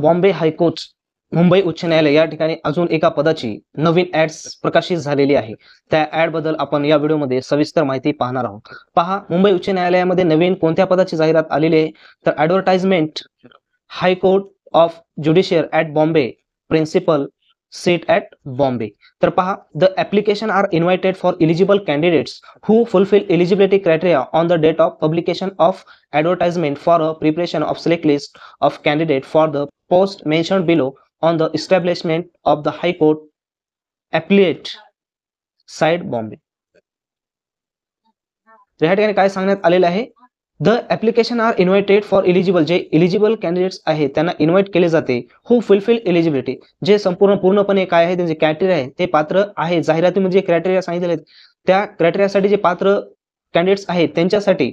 Bombay high court Mumbai उच्च न्यायालय या ठिकाणी अजून एका पदाची नवीन ऍड्स प्रकाशित झालेली आहे. त्या ऍड बद्दल आपण या व्हिडिओमध्ये सविस्तर माहिती पाहणार आहोत. पहा, मुंबई उच्च न्यायालयामध्ये नवीन कोणत्या पदाची जाहिरात आलेली आहे, तर advertisement high court of judicature at Bombay principal seat at Bombay. तर पहा, the application are invited for eligible candidates who fulfil eligibility criteria on the date of publication of advertisement for a preparation of select list of candidate for the post mentioned below on the establishment of the High Court Appellate Side Bombay. तर या ठिकाणी काय सांगण्यात आलेलं आहे, the application are invited for eligible, जे eligible candidates आहेत त्यांना इन्व्हाइट केले जाते, हू फुलफिल एलिजिबिलिटी, जे पूर्णपणे काय आहे त्यांचे क्रायटेरिया आहे ते पात्र आहे. जाहिरातीमध्ये जे क्रायटेरिया सांगितलेले आहेत त्या क्रायटेरियासाठी जे पात्र कॅन्डिडेट्स आहेत त्यांच्यासाठी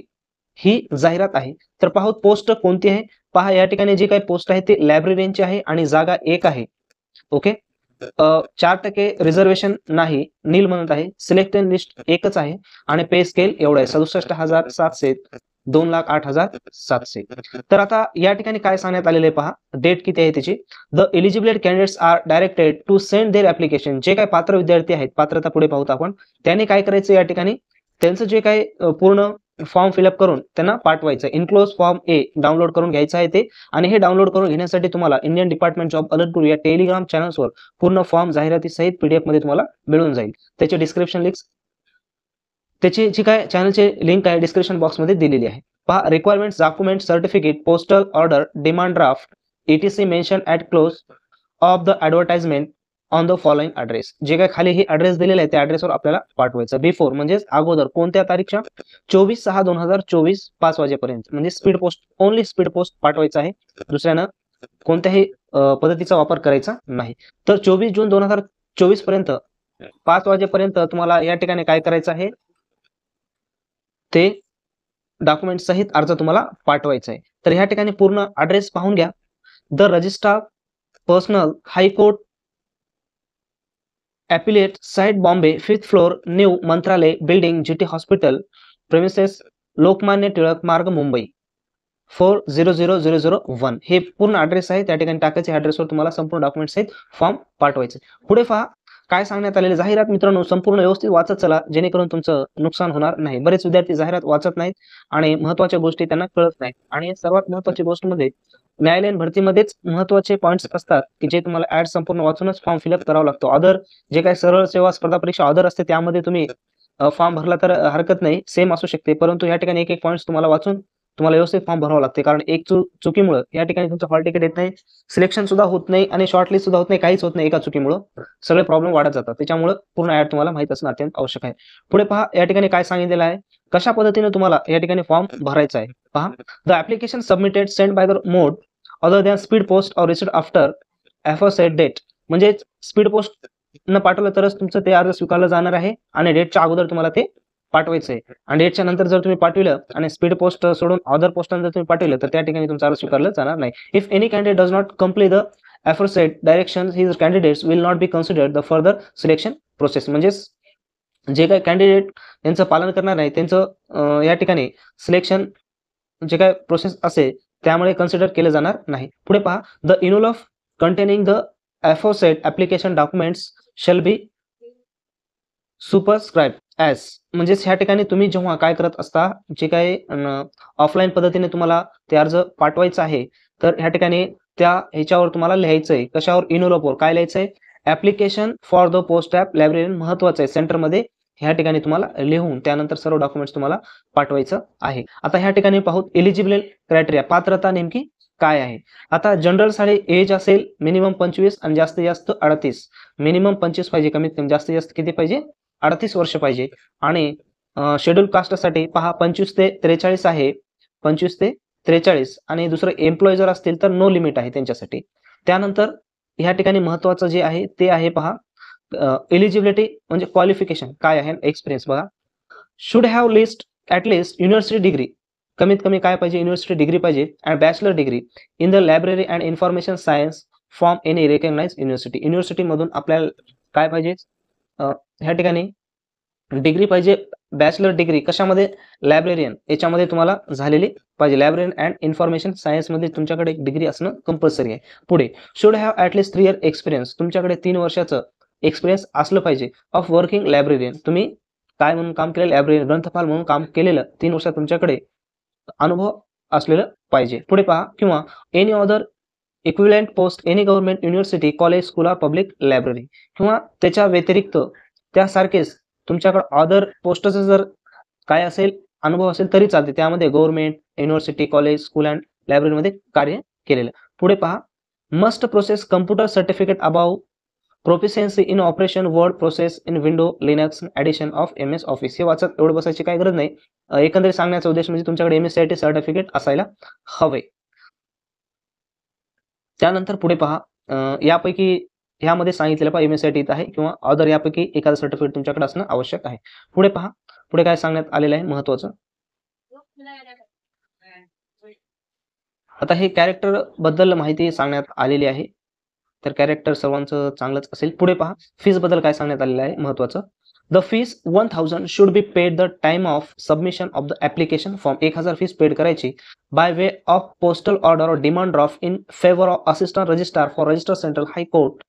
ही जाहिरात आहे. तर पाहू पोस्ट कोणती आहे. पहा, या ठिकाणी जे काही पोस्ट आहे ते लायब्ररीयनची आहे आणि जागा 1 आहे. ओके, 4% रिझर्वेशन नाही, नील म्हणत आहे. सिलेक्टेड लिस्ट एकच आहे आणि पे स्केल एवढं आहे 67,700 2,08,700. तर आता या ठिकाणी काय सांगण्यात आलेलं आहे पहा, डेट किती आहे त्याची. The eligible candidates are directed to send their application, जे काही पात्र विद्यार्थी आहेत, पात्रता पुढे पाहूत आपण, त्यांनी काय करायचं, या ठिकाणी त्यांचं जे काही पूर्ण फॉर्म फिलअप करून त्यांना पाठवायचं. इनक्लोज फॉर्म ए डाउनलोड करून घ्यायचं आहे ते, आणि हे डाउनलोड करून घेण्यासाठी तुम्हाला इंडियन डिपार्टमेंट जॉब अलर्ट गुरु या टेलिग्राम चॅनल्सवर पूर्ण फॉर्म जाहिराती सहित पीडीएफ मध्ये तुम्हाला मिळून जाईल. त्याचे डिस्क्रिप्शन लिंक, त्याची जी काय चॅनलचे लिंक आहे डिस्क्रिप्शन बॉक्स मध्ये दिलेली आहे. पहा, requirement document certificate postal order demand draft etc mention at close of the advertisement on the following address. जे काय खाली हे ॲड्रेस दिलेलं आहे त्या ॲड्रेसवर आपल्याला पाठवायचं. बिफोर म्हणजेच अगोदर, कोणत्या तारीखच्या, 24/6/2024 5 वाजेपर्यंत, म्हणजे speed post, only speed post पाठवायचं आहे. दुसऱ्यानं कोणत्याही पद्धतीचा वापर करायचा नाही. तर 24 जून 2024 पर्यंत 5 वाजेपर्यंत तुम्हाला या ठिकाणी काय करायचं आहे, ते डॉक्युमेंट सहित अर्ज तुम्हाला पाठवायचा आहे. तर ह्या ठिकाणी पूर्ण ॲड्रेस पाहून घ्या. The registrar personnel high court Appellate Side Bombay 5th floor new Mantralaya building GT hospital premises Lokmanya Tilak Marg Mumbai 400001 हे पूर्ण ॲड्रेस आहे. त्या ठिकाणी टाकायचे ॲड्रेसवर तुम्हाला संपूर्ण डॉक्युमेंट सहित फॉर्म पाठवायचे. पुढे पहा काय सांगण्यात आलेले. जाहिरात मित्रांनो संपूर्ण व्यवस्थित वाचत चला, जेणेकरून तुमचं नुकसान होणार नाही. बरेच विद्यार्थी जाहिरात वाचत नाहीत आणि महत्त्वाच्या गोष्टी त्यांना कळत नाहीत. आणि सर्वात महत्त्वाची गोष्ट म्हणजे न्यायालयीन भरतीमध्येच महत्त्वाचे पॉईंट्स असतात की जे तुम्हाला ऍड संपूर्ण वाचूनच फॉर्म फिलअप करावा लागतो. अदर जे काही सरळ सेवा स्पर्धा परीक्षा अदर असते त्यामध्ये तुम्ही फॉर्म भरला तर हरकत नाही, सेम असू शकते, परंतु या ठिकाणी एक पॉईंट्स तुम्हाला वाचून तुम्हाला व्यवस्थित फॉर्म भरावा लागते. कारण एक चुकीमुळे या ठिकाणी तुमचं हॉल तिकीट येत नाही, सिलेक्शन सुद्धा होत नाही आणि शॉर्टलिस्ट सुद्धा होत नाही, काहीच होत नाही. एका चुकीमुळे सगळे प्रॉब्लेम वाढत जातात. त्याच्यामुळे पूर्ण ऍड तुम्हाला माहित असणं अत्यंत आवश्यक आहे. पुढे पहा, या ठिकाणी काय सांगितलेलं आहे, कशा पद्धतीने तुम्हाला या ठिकाणी फॉर्म भरायचा आहे. पहा, the application submitted send by the mode other than speed post or received after aforesaid date, म्हणजे स्पीड पोस्ट न पाठवलं तरच तुमचं ते अर्ज स्वीकारलं जाणार आहे आणि डेटच्या अगोदर तुम्हाला ते पाठवायचं आहे. आणि डेटच्या नंतर जर तुम्ही पाठवलं आणि स्पीड पोस्ट सोडून अदर पोस्टाने जर तुम्ही पाठवलं तर त्या ठिकाणी तुमचा अर्ज स्वीकारलं जाणार नाही. If any candidate does not complete the aforesaid direction his candidates will not be considered the further selection process, म्हणजे जे काही कॅन्डिडेट यांचं पालन करणार नाही त्यांचं या ठिकाणी सिलेक्शन जे काय प्रोसेस असेल त्यामुळे कन्सिडर केले जाणार नाही. पुढे पहा, the envelope containing the aforesaid application documents shall be superscribe as, म्हणजेच ह्या ठिकाणी तुम्ही जेव्हा काय करत असता, जे काही ऑफलाईन पद्धतीने तुम्हाला ते अर्ज पाठवायचा आहे तर ह्या ठिकाणी त्या ह्याच्यावर तुम्हाला लिहायचं आहे. कशावर, इनोलॉफवर काय लिहायचं आहे, application for the post app librarian, महत्वाचं आहे सेंटरमध्ये ह्या ठिकाणी तुम्हाला लिहून त्यानंतर सर्व डॉक्युमेंट्स तुम्हाला पाठवायचं आहे. आता ह्या ठिकाणी पाहू एलिजिबल क्रायटेरिया, पात्रता नेमकी काय आहे. आता जनरल साठी एज असेल मिनिमम 25 आणि जास्तीत जास्त 38. मिनिमम 25 पाहिजे, कमीत कमी, जास्तीत जास्त किती पाहिजे, 38 वर्ष पाहिजे. आणि शेड्यूल कास्टसाठी पहा 25 ते 43 आहे, 25 ते 43. आणि दुसरं एम्प्लॉय जर असतील तर नो लिमिट आहे त्यांच्यासाठी. त्यानंतर ह्या ठिकाणी महत्वाचं जे आहे ते आहे पहा एलिजिबिलिटी, म्हणजे क्वालिफिकेशन काय आहे, एक्सपिरियन्स बघा. Should have list at least university degree, कमीत कमी काय पाहिजे, युनिव्हर्सिटी डिग्री पाहिजे, and bachelor degree in the library and information science from any recognise university. University मधून आपल्याला काय पाहिजे, ह्या ठिकाणी डिग्री पाहिजे, बॅचलर डिग्री कशामध्ये, लायब्रेरियन याच्यामध्ये तुम्हाला झालेली पाहिजे. लायब्रेरियन अँड इन्फॉर्मेशन सायन्समध्ये तुमच्याकडे एक डिग्री असणं कंपल्सरी आहे. पुढे should have at least 3 year experience, तुमच्याकडे 3 वर्षाचं एक्सपिरियन्स असलं पाहिजे. ऑफ वर्किंग लायब्रेरियन, तुम्ही काय म्हणून काम केलेलं, लायब्रेरियन ग्रंथपाल म्हणून काम केलेलं 3 वर्षात तुमच्याकडे अनुभव असलेलं पाहिजे. पुढे पहा, किंवा any other equivalent post any government university college school or public library, किंवा त्याच्या व्यतिरिक्त त्यासारखेच तुमच्याकडे अदर पोस्टचं जर काय असेल अनुभव असेल तरी चालते, त्यामध्ये government university college school and लायब्ररीमध्ये कार्य केलेलं. पुढे पहा, must process computer certificate above proficiency in operation word process in window Linux addition of MS office. हे वाचत एवढं बसायची काही गरज नाही. एकंदरीत सांगण्याचा उद्देश म्हणजे तुमच्याकडे MSCIT सर्टिफिकेट असायला हवे. त्यानंतर पुढे पहा, यापैकी ह्यामध्ये सांगितलेलं पहा MSCIT आहे किंवा अदर यापैकी एखादं सर्टिफिकेट तुमच्याकडे असणं आवश्यक आहे. पुढे पहा, पुढे काय सांगण्यात आलेलं आहे महत्वाचं. आता हे कॅरेक्टर बद्दल माहिती सांगण्यात आलेली आहे, तर कॅरेक्टर सर्वांचं चांगलंच असेल. पुढे पहा, फीस बद्दल काय सांगण्यात आलेलं आहे महत्वाचं. The fees 1000 should be paid the time of submission of the application form. 1000 fees paid करायची by way of postal order और demand draft in favour of assistant registrar for register central high court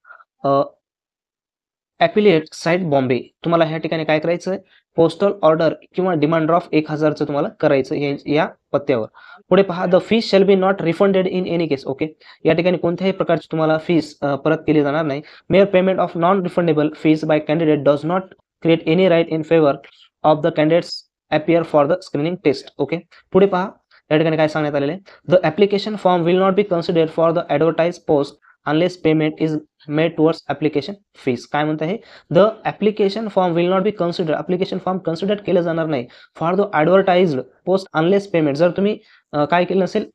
appellate side Bombay. तुम्हाला ह्या ठिकाणी काय करायचं आहे, postal order किंवा demand draft 1000चं तुम्हाला करायचं हे या पत्त्यावर. पुढे पहा, the fees shall be not refunded in any case. Okay, या ठिकाणी कोणत्याही प्रकारची तुम्हाला फीस परत केली जाणार नाही. Mere payment of non refundable fees by candidate does not create any right in favour of the candidates appear for the screening test. Okay, पुढे पहा, या ठिकाणी काय सांगण्यात आलेलं आहे, the application form will not be considered for the advertise post unless payment is made towards application fees. काय म्हणत आहे, the application form will not be consider, application form consider केलं जाणार नाही for the advertised post unless payment. जर तुम्ही काय केलं नसेल,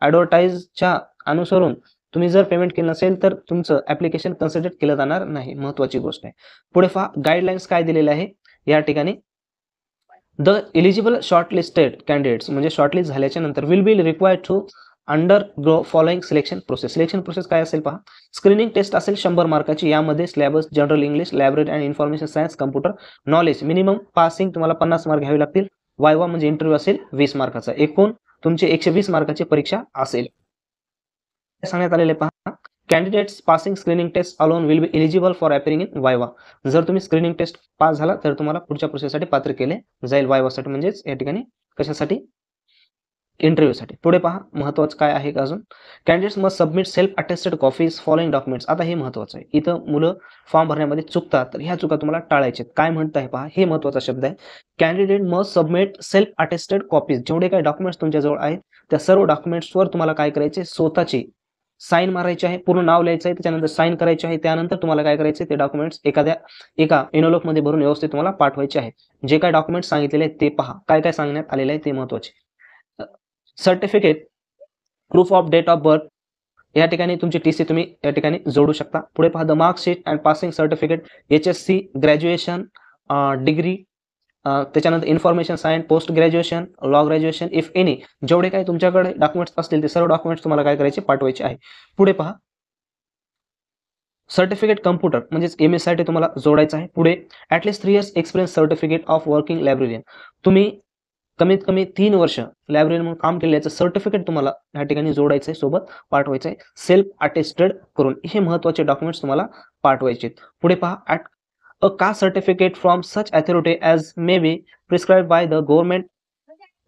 ॲडव्हर्टाइजच्या अनुसरून तुम्ही जर पेमेंट केलं नसेल तर तुमचं ॲप्लिकेशन कन्सिडर केलं जाणार नाही. महत्वाची गोष्ट आहे. पुढे पहा, गाईडलाईन्स काय दिलेले आहे या ठिकाणी. द एलिजिबल शॉर्टलिस्टेड कॅन्डिडेट्स, म्हणजे शॉर्टलिस्ट झाल्याच्या नंतर will be required to undergo following selection process. Selection process काय असेल पहा, स्क्रीनिंग टेस्ट असेल 100 मार्काची, यामध्ये syllabus general English, library and information science, computer knowledge, minimum passing तुम्हाला 50 मार्क घ्यावे लागतील. वायवा म्हणजे इंटरव्ह्यू असेल 20 मार्काचा. एकूण तुमची 120 मार्काची परीक्षा असेल. सांगण्यात आलेले पहा, candidates passing screening test alone will be eligible for appearing in viva. जर तुम्ही स्क्रीनिंग टेस्ट पास झाला तर तुम्हाला पुढच्या प्रोसेससाठी पात्र केले जाईल, वायवासाठी म्हणजेच या ठिकाणी कशासाठी, इंटरव्ह्यूसाठी. पुढे पहा, महत्वाचं काय आहे अजून, candidates must submit self attested copies following documents. आता हे महत्वाचं आहे, इथं मुलं फॉर्म भरण्यामध्ये चुकतात, तर ह्या चुका तुम्हाला टाळायच्या. काय म्हणत आहे पहा, हे महत्वाचा शब्द आहे, candidate must submit self attested copies. जेवढे काही डॉक्युमेंट्स तुमच्याजवळ आहेत त्या सर्व डॉक्युमेंट्सवर तुम्हाला काय करायचे, स्वतःची साईन मारायची आहे, पूर्ण नाव लिहायचं आहे, त्याच्यानंतर साईन करायची आहे. त्यानंतर तुम्हाला काय करायचे, ते डॉक्युमेंट्स एका एनोलॉगमध्ये भरून व्यवस्थित तुम्हाला पाठवायचे आहे. जे काय डॉक्युमेंट्स सांगितलेले आहेत ते पहा, काय काय सांगण्यात आलेलं आहे ते महत्वाचे. Certificate, proof of date of birth, या ठिकाणी तुमची TC तुम्ही या ठिकाणी जोडू शकता. पुढे पहा, the marksheet and passing certificate, HSC graduation, degree, त्याच्यानंतर information science, post graduation, law graduation, if any, जेवढे काही तुमच्याकडे डॉक्युमेंट्स असतील ते सर्व डॉक्युमेंट्स तुम्हाला काय करायचे, पाठवायचे आहे. पुढे पहा, सर्टिफिकेट कम्प्युटर म्हणजेच MSCIT तुम्हाला जोडायचं आहे. पुढे at least 3 years experience certificate of working librarian, तुम्ही कमीत कमी 3 वर्ष लायब्ररी म्हणून काम केल्याचं सर्टिफिकेट तुम्हाला या ठिकाणी जोडायचं आहे, सोबत पाठवायचं आहे, सेल्फ अटेस्टेड करून. हे महत्वाचे डॉक्युमेंट्स तुम्हाला पाठवायचे. पुढे पहा, a caste certificate from such authority as may be prescribe by the government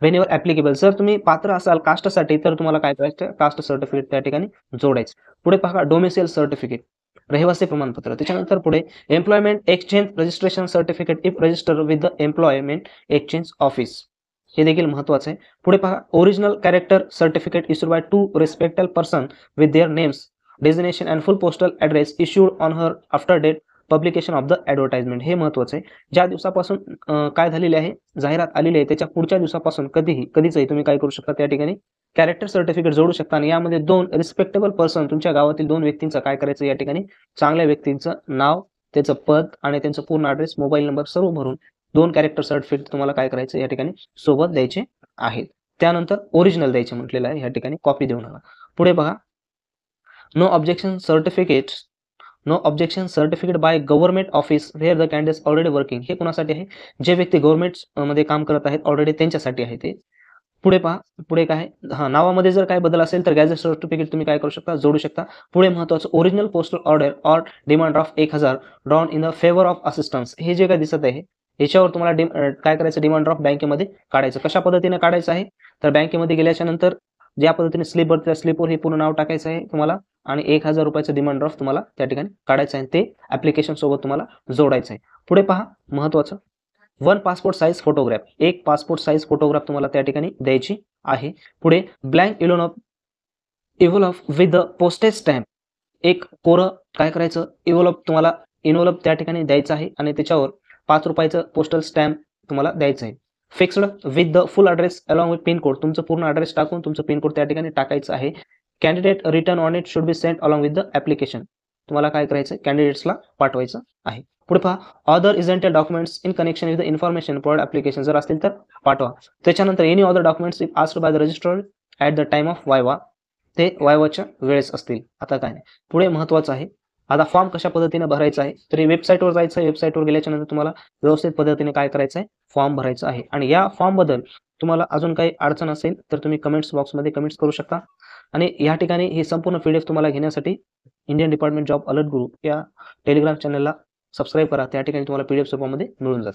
whenever applicable. जर तुम्ही पात्र असाल कास्टसाठी तर तुम्हाला काय करायचं, कास्ट सर्टिफिकेट त्या ठिकाणी जोडायचं. पुढे पहा, डोमिसाइल सर्टिफिकेट, रहिवासी प्रमाणपत्र. त्याच्यानंतर पुढे employment exchange registration certificate if register with the employment exchange office, हे देखील महत्वाचं आहे. पुढे पहा, original character certificate issued by 2 respectable person with their names, designation and full postal address issued on or after date publication of the advertisement. हे महत्वाचं आहे. ज्या दिवसापासून काय झालेले आहे, जाहिरात आलेली आहे, त्याच्या पुढच्या दिवसापासून कधीही तुम्ही काय करू शकता, त्या ठिकाणी कॅरेक्टर सर्टिफिकेट जोडू शकता. आणि यामध्ये 2 रिस्पेक्टेबल पर्सन, तुमच्या गावातील 2 व्यक्तींचं काय करायचं, या ठिकाणी चांगल्या व्यक्तींचं नाव, त्याचं पद आणि त्यांचं पूर्ण ॲड्रेस, मोबाईल नंबर सर्व भरून 2 कॅरेक्टर सर्टिफिकेट तुम्हाला काय करायचं, या ठिकाणी सोबत द्यायचे आहेत. त्यानंतर ओरिजिनल द्यायचे म्हटलेलं आहे, या ठिकाणी कॉपी देऊ नका. पुढे बघा, no objection certificate no objection certificate by government office where the candidates already working. हे कोणासाठी आहे? जे व्यक्ती गव्हर्नमेंट मध्ये काम करत आहेत ऑलरेडी त्यांच्यासाठी आहे ते. पुढे पहा, पुढे काय आहे? हां, नावामध्ये जर काही बदल असेल तर गॅझेट सर्टिफिकेट तुम्ही काय करू शकता? जोडू शकता. पुढे महत्त्वाचं original postal order or demand draft 1000 drawn in the favour of assistance. हे जे काही दिसत आहे याच्यावर तुम्हाला काय करायचं? डिमांड ड्राफ्ट बँकेमध्ये काढायचं. कशा पद्धतीने काढायचं आहे? तर बँकेमध्ये गेल्याच्या नंतर ज्या पद्धतीने स्लिप त्या स्लिपवर हे पूर्ण नाव टाकायचं आहे तुम्हाला आणि 1000 रुपयाचं डिमांड ड्राफ्ट तुम्हाला त्या ठिकाणी काढायचं आहे. ते ॲप्लिकेशन सोबत तुम्हाला जोडायचं आहे. पुढे पहा महत्त्वाचं 1 पासपोर्ट साइज फोटोग्राफ. एक पासपोर्ट साइज फोटोग्राफ तुम्हाला त्या ठिकाणी द्यायची आहे. पुढे blank envelope with the postage stamp. एक कोरं काय करायचं? एन्व्हलप त्या ठिकाणी द्यायचं आहे आणि त्याच्यावर 5 रुपयाचं पोस्टल स्टॅम्प तुम्हाला द्यायचं आहे. Fixed with the full address along with pin code. तुमचं पूर्ण ॲड्रेस टाकून तुमचं पिन कोड त्या ठिकाणी टाकायचं आहे. Candidate return on it should be sent along with the application. तुम्हाला काय करायचं? कॅन्डिडेट्सला पाठवायचं आहे. पुढे पहा other essential documents in connection with the information provide application. जर असतील तर पाठवा. त्याच्यानंतर any other documents if asked by the registered at the time of viva. ते वायवाच्या वेळेस असतील. आता काय नाही. पुढे महत्त्वाचं आहे. आता फॉर्म कशा पद्धतीने भरायचा आहे? तर वेबसाईटवर जायचं आहे. वेबसाईटवर गेल्याच्या नंतर तुम्हाला व्यवस्थित पद्धतीने काय करायचं आहे? फॉर्म भरायचा आहे. आणि या फॉर्मबद्दल तुम्हाला अजून काही अडचण असेल तर तुम्ही कमेंट्स बॉक्समध्ये कमेंट्स करू शकता. आणि या ठिकाणी ही संपूर्ण PDF तुम्हाला घेण्यासाठी Indian department job alert group या टेलिग्राम चॅनलला सबस्क्राईब करा. त्या ठिकाणी तुम्हाला PDF स्वरूपामध्ये मिळून जाईल.